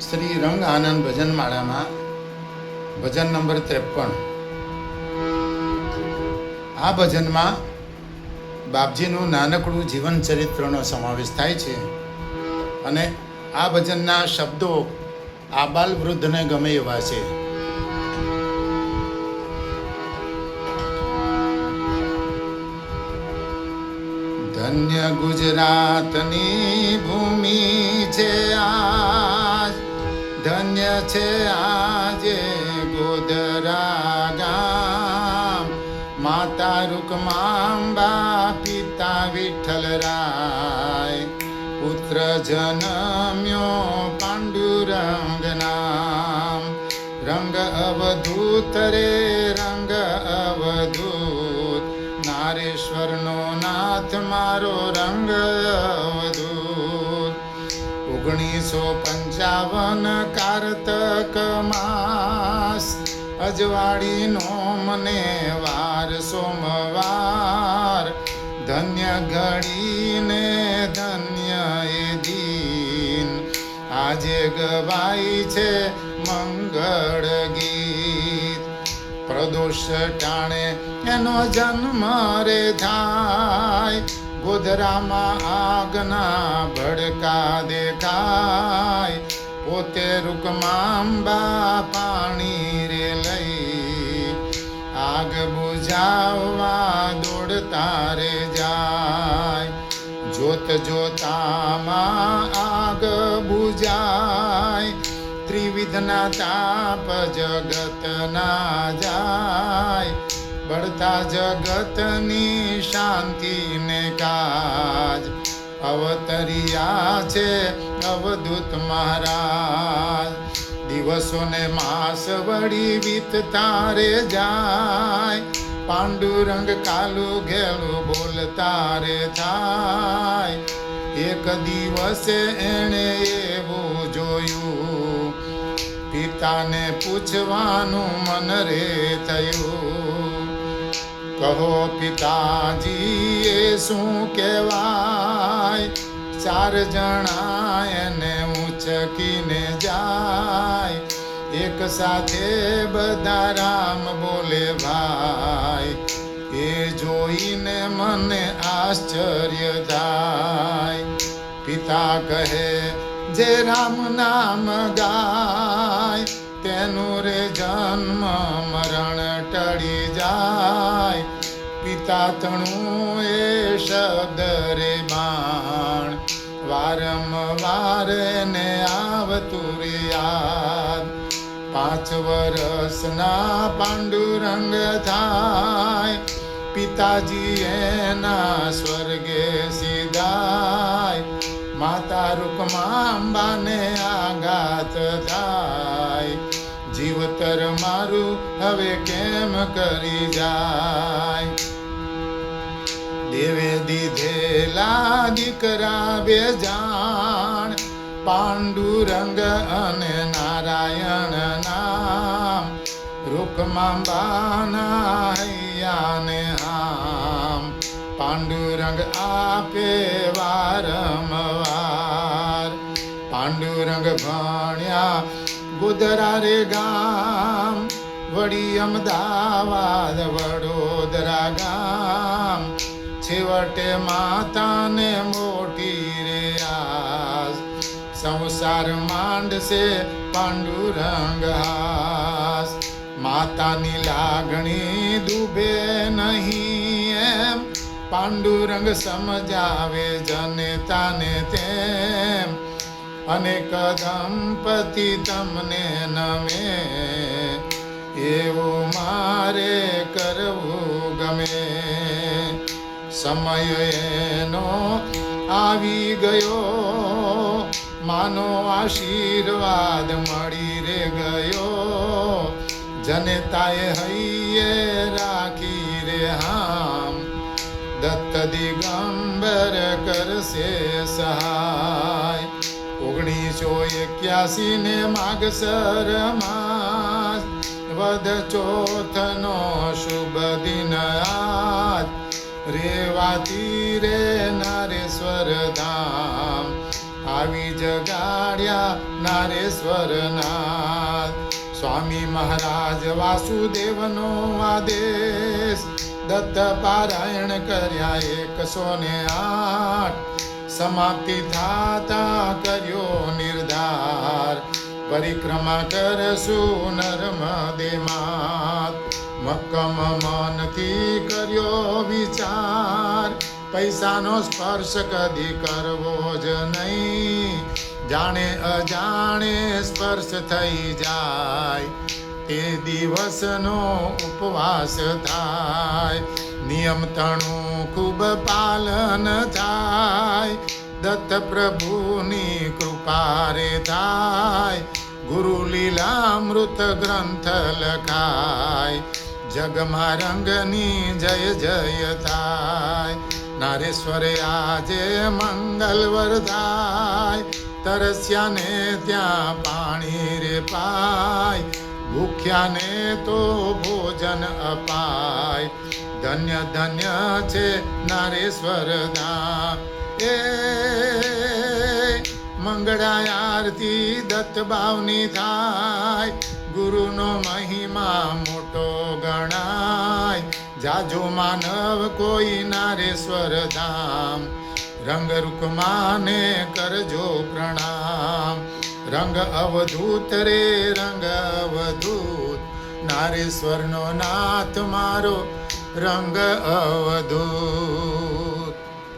શ્રી રંગ આનંદ ભજનમાળામાં ભજન નંબર 53. આ ભજનમાં બાપજીનું નાનકડું જીવન ચરિત્રનો સમાવેશ થાય છે અને આ ભજનના શબ્દો આબાલ વૃદ્ધને ગમે એવા છે. ધન્ય ગુજરાતની ભૂમિ છે આજ, ધન્ય છે આજે ગોધરા ગામ. માતા રૂકમાંબા પિતા વિઠ્ઠલરાય, પુત્ર જન્મ્યો પાંડુરંગ નામ. રંગ અવધૂત રે રંગ અવધૂત, નારેશ્વરનો નાથ મારો રંગ અવધૂત. 1955 કારતક માસ, અજવાળીનો મને વાર સોમવાર. ધન્ય ઘડીને ધન્ય એ દીન, આજે ગવાય છે મંગળ ગીત. પ્રદોષ ટાણે એનો જન્મ રે થાય, ગોધરામાં આગના ભડકા દેખાય. પોતે રૂકમાંબા પાણી રે લઈ, આગ બુઝાવવા દોડતા રે જાય. જોત જોતામાં આગ બુઝાય, ત્રિવિધના તાપ જગત ના જાય. બળતા જગતની શાંતિ ને કાજ, અવતરિયા છે અવધૂત મહારાજ. દિવસોને માસ વળી વીતતા રે જાય, પાંડુરંગ કાલું ઘેલું બોલતા રે થાય. એક દિવસે એણે એવું જોયું, પિતાને પૂછવાનું મન રે થયું. કહો પિતાજી એ શું કહેવાય, 4 જણા એને ઉંચકીને જાય. એક સાથે બધા રામ બોલે ભાઈ, એ જોઈને મને આશ્ચર્ય થાય. પિતા કહે જે રામ નામ ગાય, તેનું રે જન્મ મરણ ટળી જાય. પિતા તણું એ શબ્દ રે બાણ, વારંવાર એને આવતું રે યાદ. 5 વર્ષના પાંડુરંગ થાય, પિતાજી એના સ્વર્ગે સીધાય. માતા રૂકમાંબાને આઘાત થાય, જીવતર મારું હવે કેમ કરી જાય. દેવે દીધેલા દીકરા 2 જાણ, પાંડુરંગ અને નારાયણ નામ. રૂકમાંબાના હૈયાને હામ, પાંડુરંગ આપે વારંવાર. પાંડુરંગ ભણ્યા ગોધરા રે ગામ, વળી અમદાવાદ વડોદરા ગામ. છેવટે માતાને મોટી રે આસ, સંસાર માંડશે પાંડુરંગ હાસ. માતાની લાગણી ડૂબે નહીં એમ, પાંડુરંગ સમજાવે જનેતાને તેમ. અનેક દંપતિ તમને નમે, એવું મારે કરવું ગમે. સમય એનો આવી ગયો, માનો આશીર્વાદ મળી રે ગયો. જનેતાએ હૈયે રાખી રે હામ, દત્ત દિગંબર કરશે સહાય. 1981 ને માગસર માસ, વદ ચોથનો શુભ દિન આજ. રેવાતી રે નારેશ્વર ધામ, આવી જગાડ્યા નારેશ્વરનાથ. સ્વામી મહારાજ વાસુદેવનો આદેશ, દત્ત પારાયણ કર્યા 108. સમાપ્તિ થાતા કર્યો નિર્ધાર, પરિક્રમા કરશું નર્મદે માત. મક્કમ મનથી કર્યો વિચાર, પૈસાનો સ્પર્શ કદી કરવો જ નહીં. જાણે અજાણે સ્પર્શ થઈ જાય, તે દિવસનો ઉપવાસ થાય. નિયમ તણું ખૂબ પાલન થાય, દત્ત પ્રભુની કૃપા રે થાય. ગુરુ લીલામૃત ગ્રંથ લખાય, જગમાં રંગની જય જય થાય. નારેશ્વરે આજે મંગલ વરદાય, તરસ્યાને ત્યાં પાણી રે પાય. ભૂખ્યાને તો ભોજન અપાય, ધન્ય ધન્ય છે નારેશ્વર ધામ. એ મંગળા આરતી દત્ત ભાવની થાય, ગુરુનો મહિમા મોટો ગણાય. જાજો માનવ કોઈ નારેશ્વર ધામ, રંગ રૂકમાને કરજો પ્રણામ. રંગ અવધૂત રે રંગ અવધૂત, નારેશ્વરનો નાથ મારો રંગ અવધૂત.